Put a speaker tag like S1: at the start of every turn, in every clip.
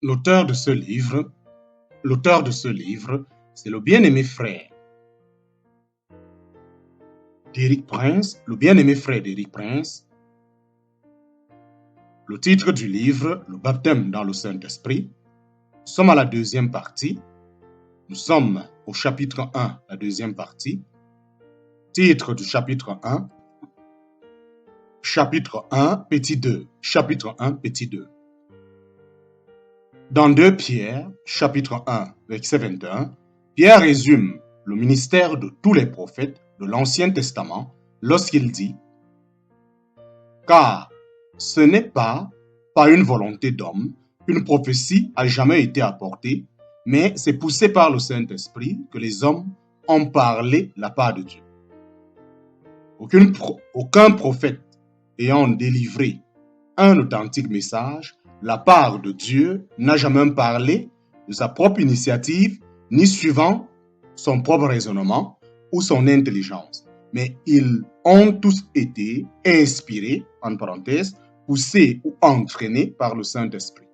S1: L'auteur de ce livre, c'est le bien-aimé frère d'Éric Prince, Le titre du livre, Le baptême dans le Saint-Esprit. Nous sommes à la deuxième partie. Nous sommes au chapitre 1, la deuxième partie. Titre du chapitre 1. Chapitre 1, petit 2. Chapitre 1, petit 2. Dans 2 Pierre, chapitre 1, verset 21, Pierre résume le ministère de tous les prophètes de l'Ancien Testament lorsqu'il dit « Car ce n'est pas par une volonté d'homme qu'une prophétie a jamais été apportée, mais c'est poussé par le Saint-Esprit que les hommes ont parlé la part de Dieu. Aucun prophète ayant délivré un authentique message, la part de Dieu n'a jamais parlé de sa propre initiative, ni suivant son propre raisonnement ou son intelligence. Mais ils ont tous été inspirés, en parenthèse, poussés ou entraînés par le Saint-Esprit.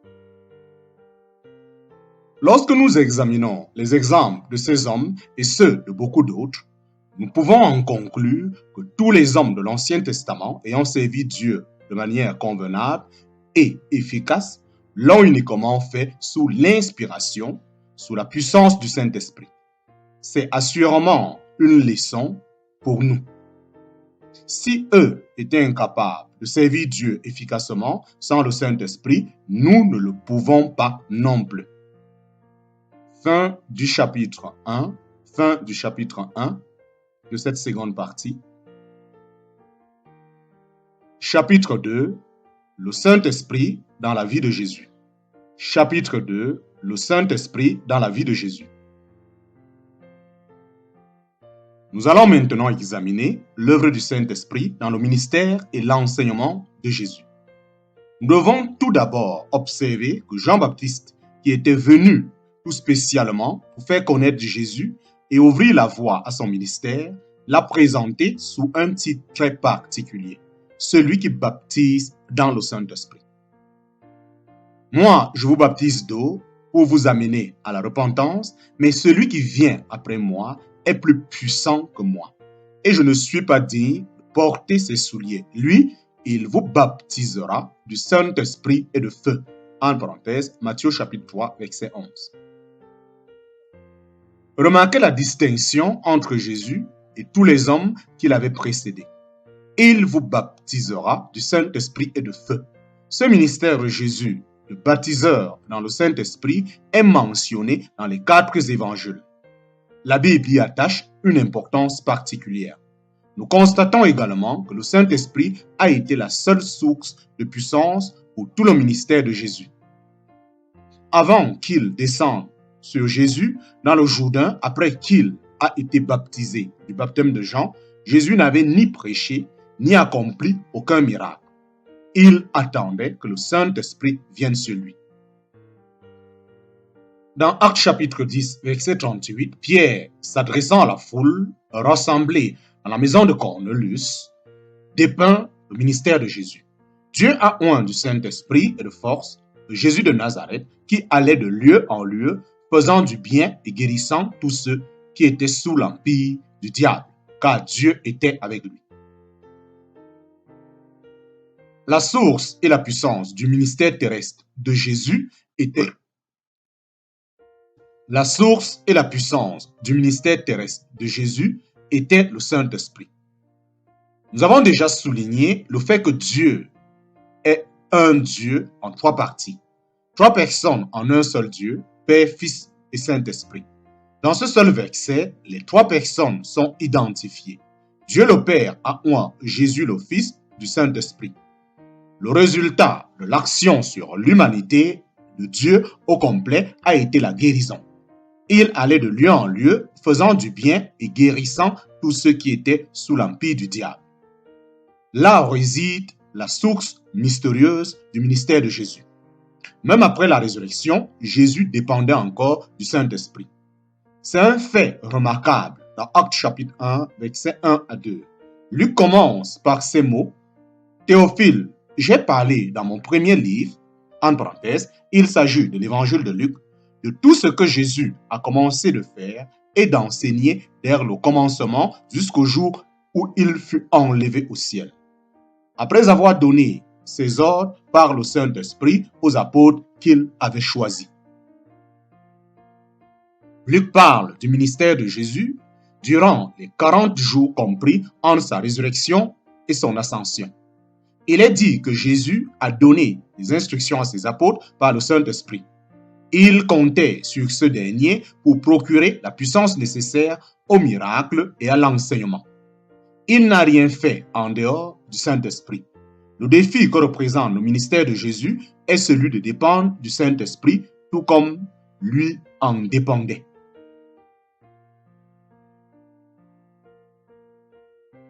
S1: Lorsque nous examinons les exemples de ces hommes et ceux de beaucoup d'autres, nous pouvons en conclure que tous les hommes de l'Ancien Testament ayant servi Dieu de manière convenable et efficace l'ont uniquement fait sous l'inspiration, sous la puissance du Saint-Esprit. C'est assurément une leçon pour nous. Si eux étaient incapables de servir Dieu efficacement sans le Saint-Esprit, nous ne le pouvons pas non plus. Fin du chapitre 1 de cette seconde partie. Chapitre 2, le Saint-Esprit dans la vie de Jésus. Chapitre 2, le Saint-Esprit dans la vie de Jésus. Nous allons maintenant examiner l'œuvre du Saint-Esprit dans le ministère et l'enseignement de Jésus. Nous devons tout d'abord observer que Jean-Baptiste, qui était venu tout spécialement pour faire connaître Jésus et ouvrir la voie à son ministère, l'a présenté sous un titre très particulier, celui qui baptise dans le Saint-Esprit. Moi, je vous baptise d'eau pour vous amener à la repentance, mais celui qui vient après moi est plus puissant que moi. Et je ne suis pas digne de porter ses souliers. Lui, il vous baptisera du Saint-Esprit et de feu. En parenthèse, Matthieu chapitre 3, verset 11. Remarquez la distinction entre Jésus et tous les hommes qui l'avaient précédé. Il vous baptisera du Saint-Esprit et de feu. Ce ministère de Jésus, le baptiseur dans le Saint-Esprit, est mentionné dans les 4 évangiles. La Bible y attache une importance particulière. Nous constatons également que le Saint-Esprit a été la seule source de puissance pour tout le ministère de Jésus. Avant qu'il descende sur Jésus dans le Jourdain, après qu'il a été baptisé du baptême de Jean, Jésus n'avait ni prêché, ni accompli aucun miracle. Il attendait que le Saint-Esprit vienne sur lui. Dans Actes chapitre 10, verset 38, Pierre, s'adressant à la foule rassemblée à la maison de Cornelius, dépeint le ministère de Jésus. Dieu a oint du Saint-Esprit et de force de Jésus de Nazareth qui allait de lieu en lieu, faisant du bien et guérissant tous ceux qui étaient sous l'empire du diable, car Dieu était avec lui. La source et la puissance du ministère terrestre de Jésus était le Saint-Esprit. Nous avons déjà souligné le fait que Dieu est un Dieu en 3 parties. 3 personnes en un seul Dieu, Père, Fils et Saint-Esprit. Dans ce seul verset, les 3 personnes sont identifiées. Dieu le Père a oint Jésus le Fils du Saint-Esprit. Le résultat de l'action sur l'humanité de Dieu au complet a été la guérison. Il allait de lieu en lieu, faisant du bien et guérissant tous ceux qui étaient sous l'empire du diable. Là réside la source mystérieuse du ministère de Jésus. Même après la résurrection, Jésus dépendait encore du Saint-Esprit. C'est un fait remarquable dans Actes chapitre 1, versets 1 à 2. Luc commence par ces mots « Théophile, j'ai parlé dans mon premier livre En parenthèse, il s'agit de l'évangile de Luc, de tout ce que Jésus a commencé de faire et d'enseigner dès le commencement jusqu'au jour où il fut enlevé au ciel. Après avoir donné ses ordres par le Saint-Esprit aux apôtres qu'il avait choisis. Luc parle du ministère de Jésus durant les 40 jours compris entre sa résurrection et son ascension. Il est dit que Jésus a donné des instructions à ses apôtres par le Saint-Esprit. Il comptait sur ce dernier pour procurer la puissance nécessaire aux miracles et à l'enseignement. Il n'a rien fait en dehors du Saint-Esprit. Le défi que représente le ministère de Jésus est celui de dépendre du Saint-Esprit, tout comme lui en dépendait.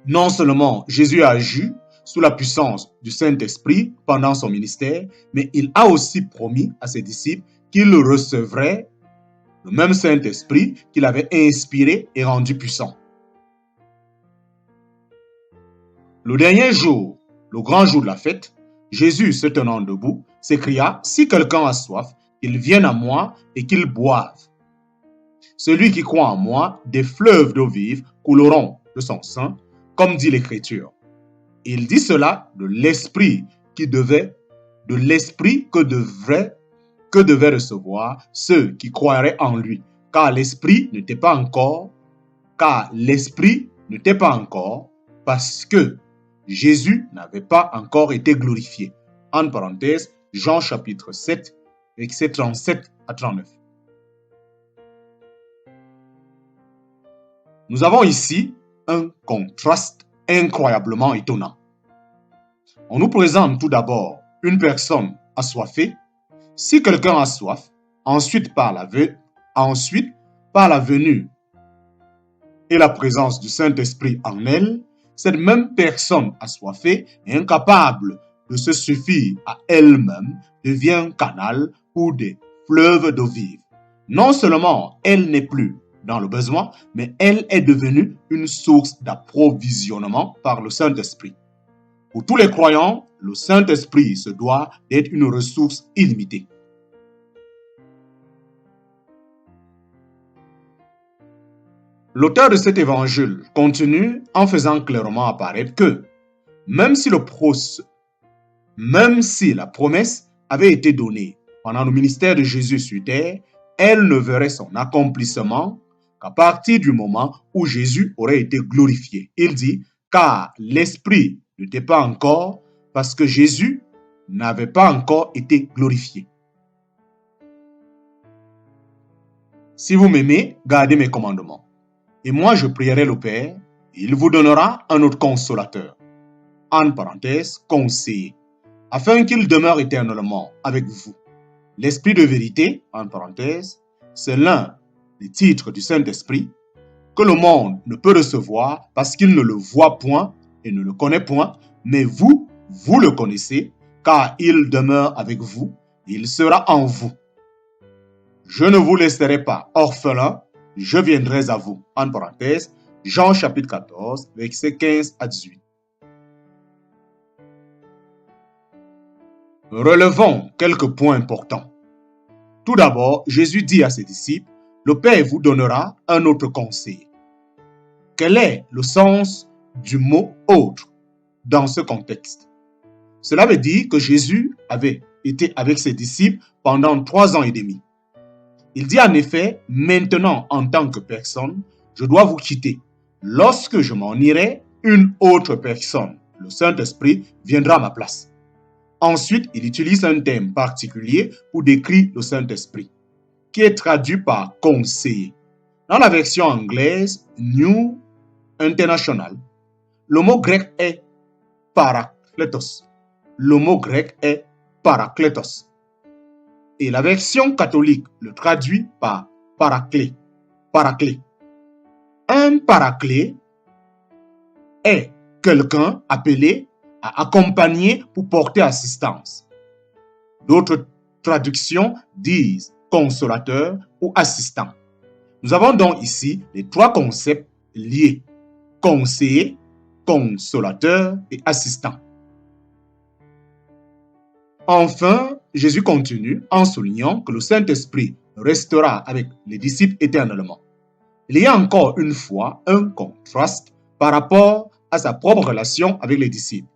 S1: Non seulement Jésus a agi sous la puissance du Saint-Esprit pendant son ministère, mais il a aussi promis à ses disciples qu'ils recevraient le même Saint-Esprit qu'il avait inspiré et rendu puissant. Le dernier jour, le grand jour de la fête, Jésus, se tenant debout, s'écria « Si quelqu'un a soif, qu'il vienne à moi et qu'il boive. Celui qui croit en moi, des fleuves d'eau vive couleront de son sein, comme dit l'Écriture. » Il dit cela de l'esprit que devaient recevoir ceux qui croiraient en lui, car l'esprit n'était pas encore, parce que Jésus n'avait pas encore été glorifié. En parenthèse, Jean chapitre 7, versets 37 à 39. Nous avons ici un contraste incroyablement étonnant. On nous présente tout d'abord une personne assoiffée. Si quelqu'un a soif, ensuite par la venue et la présence du Saint-Esprit en elle, cette même personne assoiffée et incapable de se suffire à elle-même devient canal pour des fleuves d'eau vive. Non seulement elle n'est plus dans le besoin, mais elle est devenue une source d'approvisionnement par le Saint-Esprit. Pour tous les croyants, le Saint-Esprit se doit d'être une ressource illimitée. L'auteur de cet évangile continue en faisant clairement apparaître que, même si la promesse avait été donnée pendant le ministère de Jésus sur terre, elle ne verrait son accomplissement qu'à partir du moment où Jésus aurait été glorifié. Il dit, car l'Esprit n'était pas encore, parce que Jésus n'avait pas encore été glorifié. Si vous m'aimez, gardez mes commandements. Et moi, je prierai le Père, et il vous donnera un autre consolateur, en parenthèse, conseiller, afin qu'il demeure éternellement avec vous. L'Esprit de vérité, en parenthèse, c'est l'un des titres du Saint-Esprit que le monde ne peut recevoir parce qu'il ne le voit point et ne le connaît point, mais vous le connaissez, car il demeure avec vous, et il sera en vous. Je ne vous laisserai pas orphelins, je viendrai à vous. En parenthèse, Jean chapitre 14, versets 15 à 18. Relevons quelques points importants. Tout d'abord, Jésus dit à ses disciples, le Père vous donnera un autre conseil. Quel est le sens du mot « autre » dans ce contexte? Cela veut dire que Jésus avait été avec ses disciples pendant 3 ans et demi. Il dit en effet, maintenant en tant que personne, je dois vous quitter. Lorsque je m'en irai, une autre personne, le Saint-Esprit, viendra à ma place. Ensuite, il utilise un terme particulier pour décrire le Saint-Esprit, qui est traduit par conseiller. Dans la version anglaise, New International, le mot grec est parakletos. Et la version catholique le traduit par paraclet. Un paraclet est quelqu'un appelé à accompagner pour porter assistance. D'autres traductions disent consolateur ou assistant. Nous avons donc ici les 3 concepts liés: conseiller, consolateur et assistant. Enfin, Jésus continue en soulignant que le Saint-Esprit restera avec les disciples éternellement. Il y a encore une fois un contraste par rapport à sa propre relation avec les disciples.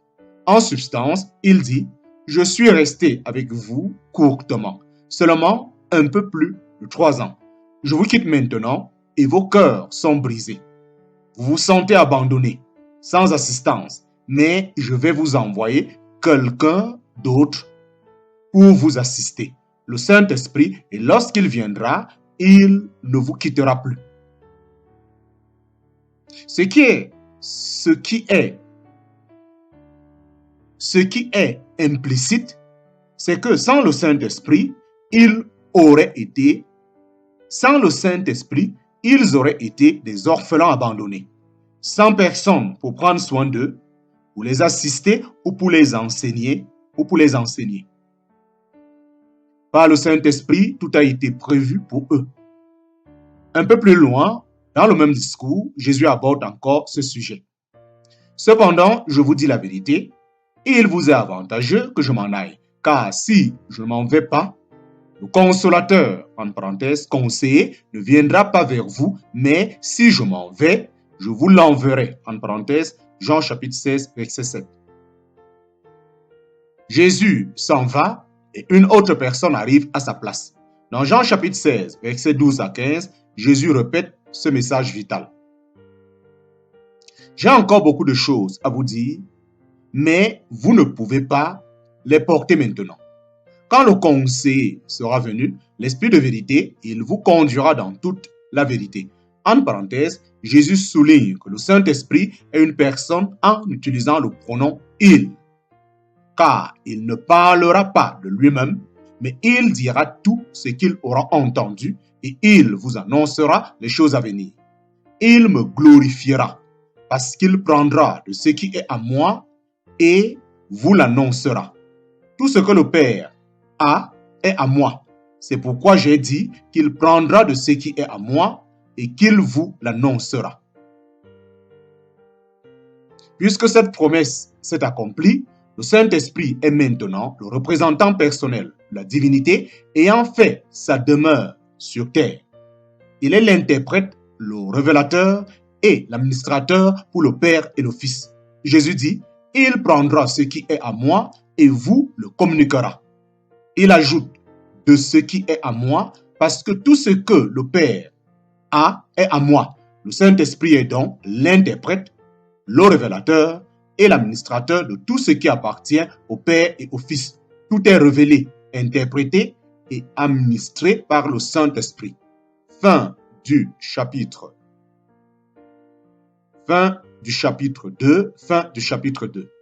S1: En substance, il dit « Je suis resté avec vous courtement, seulement un peu plus de 3 ans. Je vous quitte maintenant et vos cœurs sont brisés. Vous vous sentez abandonné, sans assistance, mais je vais vous envoyer quelqu'un d'autre pour vous assister, le Saint-Esprit, et lorsqu'il viendra, il ne vous quittera plus. » Ce qui est implicite, c'est que sans le Saint-Esprit, ils auraient été des orphelins abandonnés, sans personne pour prendre soin d'eux, pour les assister ou pour les enseigner. Par le Saint-Esprit, tout a été prévu pour eux. Un peu plus loin, dans le même discours, Jésus aborde encore ce sujet. Cependant, je vous dis la vérité, il vous est avantageux que je m'en aille, car si je ne m'en vais pas, le consolateur, en parenthèse, conseiller, ne viendra pas vers vous, mais si je m'en vais, je vous l'enverrai, en parenthèse, Jean chapitre 16, verset 7. Jésus s'en va et une autre personne arrive à sa place. Dans Jean chapitre 16, verset 12 à 15, Jésus répète ce message vital. J'ai encore beaucoup de choses à vous dire, mais vous ne pouvez pas les porter maintenant. Quand le conseiller sera venu, l'Esprit de vérité, il vous conduira dans toute la vérité. En parenthèse, Jésus souligne que le Saint-Esprit est une personne en utilisant le pronom « il », car il ne parlera pas de lui-même, mais il dira tout ce qu'il aura entendu et il vous annoncera les choses à venir. Il me glorifiera parce qu'il prendra de ce qui est à moi et vous l'annoncera. Tout ce que le Père a est à moi. C'est pourquoi j'ai dit qu'il prendra de ce qui est à moi et qu'il vous l'annoncera. Puisque cette promesse s'est accomplie, le Saint-Esprit est maintenant le représentant personnel de la divinité ayant fait sa demeure sur terre. Il est l'interprète, le révélateur et l'administrateur pour le Père et le Fils. Jésus dit, « Il prendra ce qui est à moi et vous le communiquera. » Il ajoute, « de ce qui est à moi, parce que tout ce que le Père a est à moi. » Le Saint-Esprit est donc l'interprète, le révélateur et l'administrateur de tout ce qui appartient au Père et au Fils. Tout est révélé, interprété et administré par le Saint-Esprit. Fin du chapitre 2.